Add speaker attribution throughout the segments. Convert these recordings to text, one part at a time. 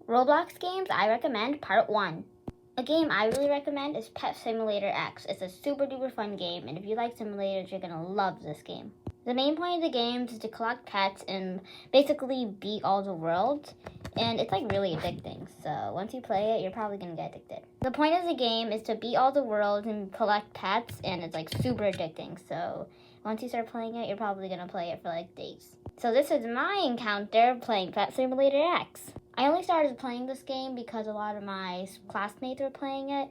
Speaker 1: Roblox games I recommend, Part 1. A game I really recommend is Pet Simulator X. It's a super duper fun game, and if you like simulators, you're gonna love this game. The main point of the game is to collect pets and basically beat all the worlds, and it's like really addicting, so once you play it, you're probably gonna get addicted. The point of the game is to beat all the worlds and collect pets, and it's like super addicting, so once you start playing it, you're probably gonna play it for like days. So this is my encounter playing Pet Simulator X. I only started playing this game because a lot of my classmates were playing it,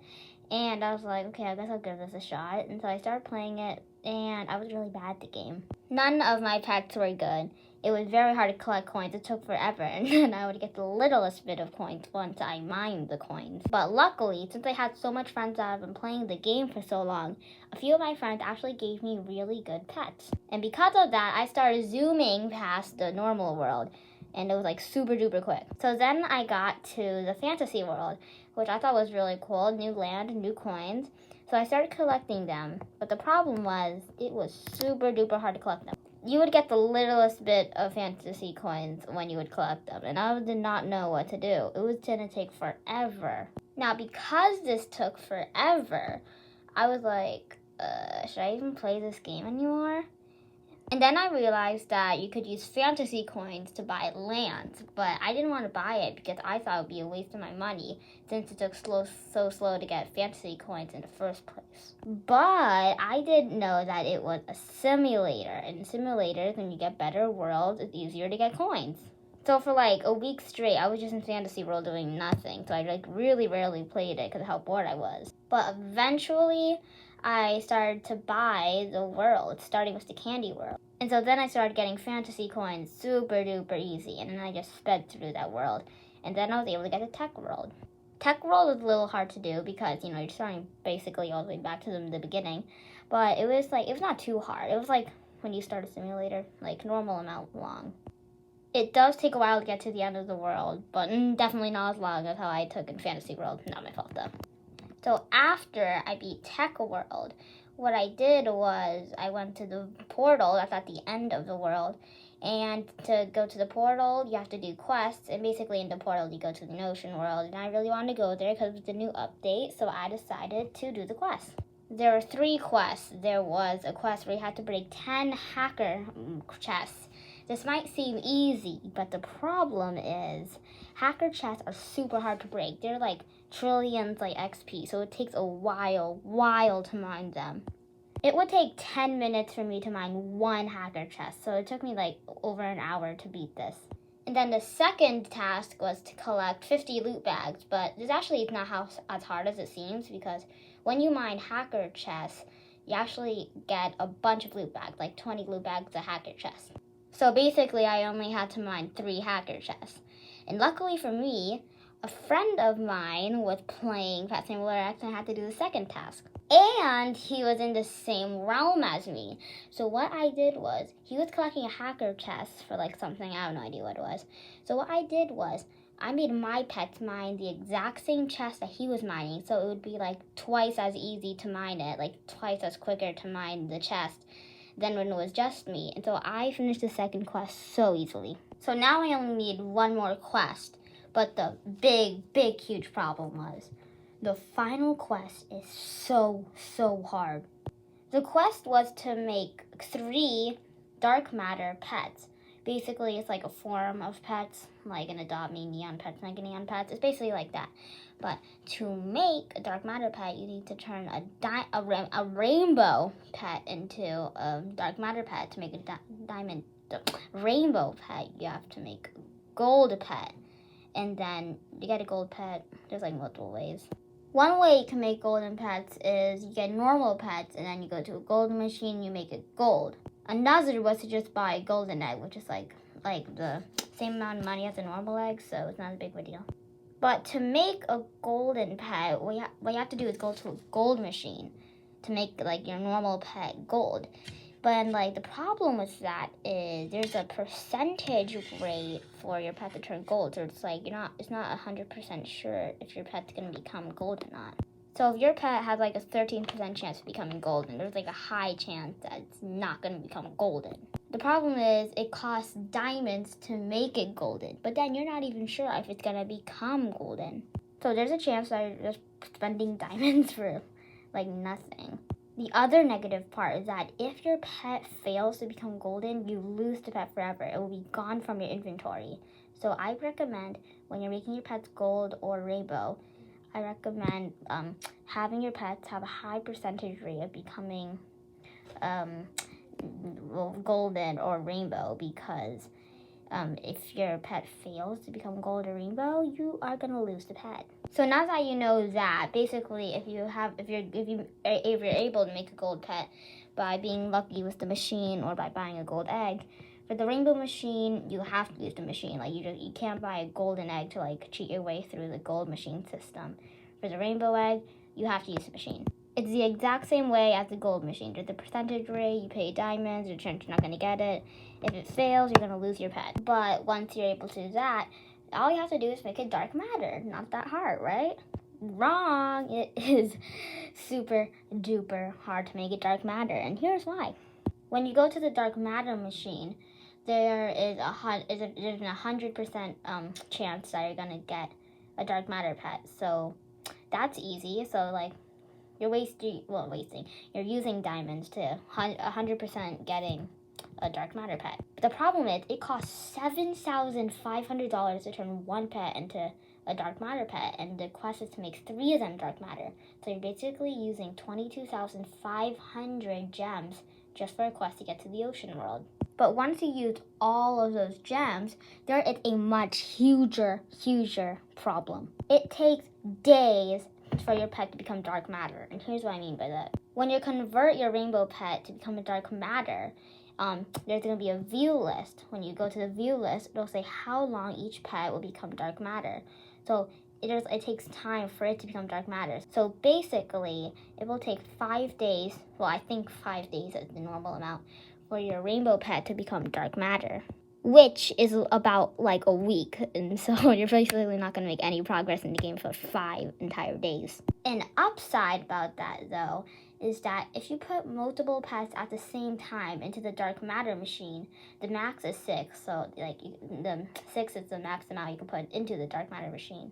Speaker 1: and I was like, okay, I guess I'll give this a shot. And so I started playing it, and I was really bad at the game. None of my pets were good. It was very hard to collect coins. It took forever, and then I would get the littlest bit of coins once I mined the coins. But luckily, since I had so much friends that have been playing the game for so long, a few of my friends actually gave me really good pets. And because of that, I started zooming past the normal world, and it was like super duper quick. So then I got to the fantasy world, which I thought was really cool. New land, new coins. So I started collecting them, but the problem was it was super duper hard to collect them. You would get the littlest bit of fantasy coins when you would collect them, and I did not know what to do. It was gonna take forever. Now, because this took forever, I was like, should I even play this game anymore? And then I realized that you could use fantasy coins to buy land, but I didn't want to buy it because I thought it would be a waste of my money since it took so slow to get fantasy coins in the first place. But I didn't know that it was a simulator. And in simulators, when you get better worlds, it's easier to get coins. So for like a week straight, I was just in Fantasy World doing nothing. So I like really rarely played it because of how bored I was. But eventually, I started to buy the world, starting with the Candy World. And so then I started getting fantasy coins super duper easy, and then I just sped through that world. And then I was able to get the Tech World. Tech World was a little hard to do because, you're starting basically all the way back to the beginning. But it was not too hard. It was like when you start a simulator, like normal amount long. It does take a while to get to the end of the world, but definitely not as long as how I took in Fantasy World. Not my fault though. So after I beat Tech World, what I did was I went to the portal that's at the end of the world. And to go to the portal, you have to do quests. And basically in the portal, you go to the Ocean World. And I really wanted to go there because it was the new update. So I decided to do the quest. There were 3 quests. There was a quest where you had to break 10 hacker chests. This might seem easy, but the problem is hacker chests are super hard to break. They're like trillions like XP, so it takes a while to mine them. It would take 10 minutes for me to mine 1 hacker chest, so it took me like over an hour to beat this. And then the second task was to collect 50 loot bags, but this actually is not as hard as it seems because when you mine hacker chests, you actually get a bunch of loot bags, like 20 loot bags a hacker chest. So basically, I only had to mine 3 hacker chests. And luckily for me, a friend of mine was playing Pet Simulator X and I had to do the second task. And he was in the same realm as me. So what I did was, he was collecting a hacker chest for like something, I have no idea what it was. So what I did was, I made my pets mine the exact same chest that he was mining. So it would be like twice as easy to mine it, like twice as quicker to mine the chest than when it was just me. And so I finished the second quest so easily. So now I only need 1 more quest. But the big, huge problem was the final quest is so hard. The quest was to make 3 dark matter pets. Basically, it's like a form of pets, like an Adopt Me, Neon Pets, Mega Neon Pets. It's basically like that. But to make a dark matter pet, you need to turn a rainbow pet into a dark matter pet. To make a rainbow pet, you have to make a gold pet. And then you get a gold pet. There's like multiple ways. One way you can make golden pets is you get normal pets and then you go to a golden machine, you make it gold. Another was to just buy a golden egg, which is like the same amount of money as a normal egg, so it's not a big deal. But to make a golden pet, what you have to do is go to a gold machine to make like your normal pet gold. But like the problem with that is there's a percentage rate for your pet to turn gold. So it's like it's not 100% sure if your pet's gonna become gold or not. So if your pet has like a 13% chance of becoming golden, there's like a high chance that it's not gonna become golden. The problem is it costs diamonds to make it golden, but then you're not even sure if it's gonna become golden. So there's a chance that you're just spending diamonds for like nothing. The other negative part is that if your pet fails to become golden, you lose the pet forever. It will be gone from your inventory. So I recommend when you're making your pets gold or rainbow, I recommend having your pets have a high percentage rate of becoming golden or rainbow, because if your pet fails to become gold or rainbow, you are gonna lose the pet. So now that you know that, basically, if you're able to make a gold pet by being lucky with the machine or by buying a gold egg, for the rainbow machine, you have to use the machine. Like you can't buy a golden egg to like cheat your way through the gold machine system. For the rainbow egg, you have to use the machine. It's the exact same way as the gold machine. There's the percentage rate, you pay diamonds, you're not going to get it. If it fails, you're going to lose your pet. But once you're able to do that, all you have to do is make it dark matter. Not that hard, right? Wrong! It is super duper hard to make it dark matter, and here's why. When you go to the dark matter machine, there is there's a 100% chance that you're going to get a dark matter pet. So that's easy. So like, you're using diamonds to 100% getting a dark matter pet. But the problem is it costs $7,500 to turn one pet into a dark matter pet, and the quest is to make 3 of them dark matter. So you're basically using 22,500 gems just for a quest to get to the ocean world. But once you use all of those gems, there is a much huger problem. It takes days for your pet to become dark matter, and here's what I mean by that. When you convert your rainbow pet to become a dark matter, there's going to be a view list. When you go to the view list, it'll say how long each pet will become dark matter. So it takes time for it to become dark matter. So basically, it will take 5 days. Well, I think 5 days is the normal amount for your rainbow pet to become dark matter, which is about like a week, and so you're basically not going to make any progress in the game for 5 entire days. An upside about that, though, is that if you put multiple pets at the same time into the dark matter machine, the max is 6, so like the 6 is the max amount you can put into the dark matter machine.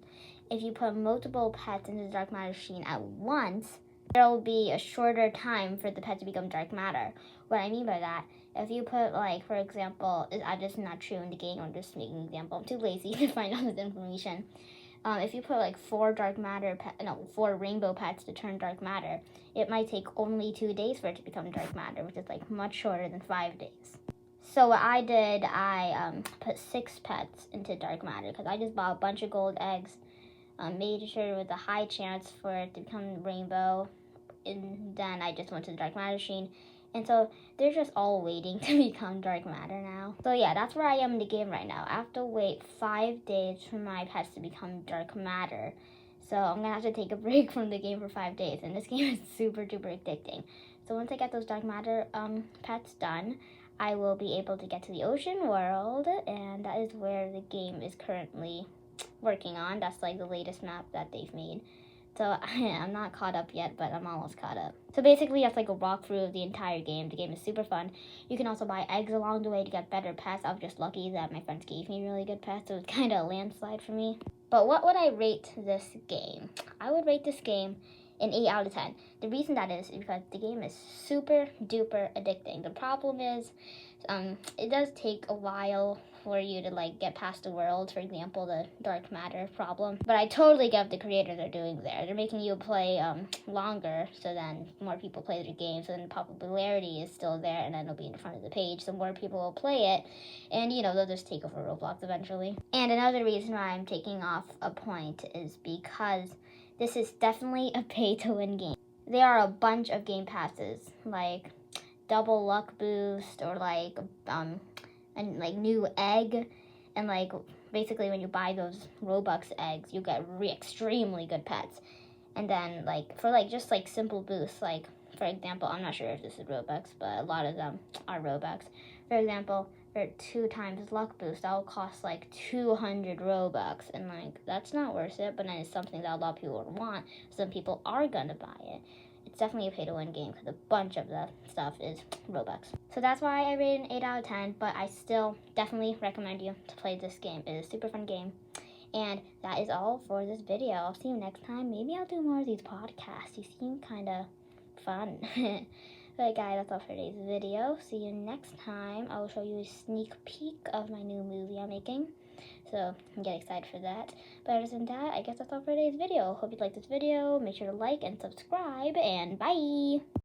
Speaker 1: If you put multiple pets into the dark matter machine at once, there will be a shorter time for the pet to become dark matter. What I mean by that, if you put, like, for example, this is not true in the game, I'm just making an example, I'm too lazy to find out this information. If you put like 4 rainbow pets to turn dark matter, it might take only 2 days for it to become dark matter, which is like much shorter than 5 days. So what I did, I put 6 pets into dark matter, because I just bought a bunch of gold eggs, made sure there was a high chance for it to become rainbow, and then I just went to the dark matter machine. And so they're just all waiting to become dark matter now. So yeah, that's where I am in the game right now. I have to wait 5 days for my pets to become dark matter. So I'm gonna have to take a break from the game for 5 days. And this game is super duper addicting. So once I get those dark matter pets done, I will be able to get to the ocean world. And that is where the game is currently working on. That's like the latest map that they've made. So I'm not caught up yet, but I'm almost caught up. So basically, that's like a walkthrough of the entire game. The game is super fun. You can also buy eggs along the way to get better pets. I was just lucky that my friends gave me really good pets, so it was kind of a landslide for me. But what would I rate this game? I would rate this game an 8 out of 10. The reason that is because the game is super duper addicting. The problem is, it does take a while for you to like get past the world, for example, the dark matter problem. But I totally get what the creators are doing there. They're making you play longer, so then more people play the game, so then the popularity is still there, and then it'll be in front of the page, so more people will play it, and they'll just take over Roblox eventually. And another reason why I'm taking off a point is because this is definitely a pay-to-win game. There are a bunch of game passes, like double luck boost, or like and like new egg, and like basically when you buy those Robux eggs, you get extremely good pets. And then like for like just like simple boosts, like for example, I'm not sure if this is Robux, but a lot of them are Robux. For example, for 2 times luck boost, that will cost like 200 Robux, and like that's not worth it. But then it's something that a lot of people want. Some people are gonna buy it. it's definitely a pay-to-win game because a bunch of the stuff is Robux. So that's why I rated an 8 out of 10, but I still definitely recommend you to play this game. It is a super fun game. And that is all for this video. I'll see you next time. Maybe I'll do more of these podcasts. You seem kind of fun. But guys, that's all for today's video. See you next time. I will show you a sneak peek of my new movie I'm making. So get excited for that. But other than that, I guess that's all for today's video. Hope you liked this video. Make sure to like and subscribe, and bye!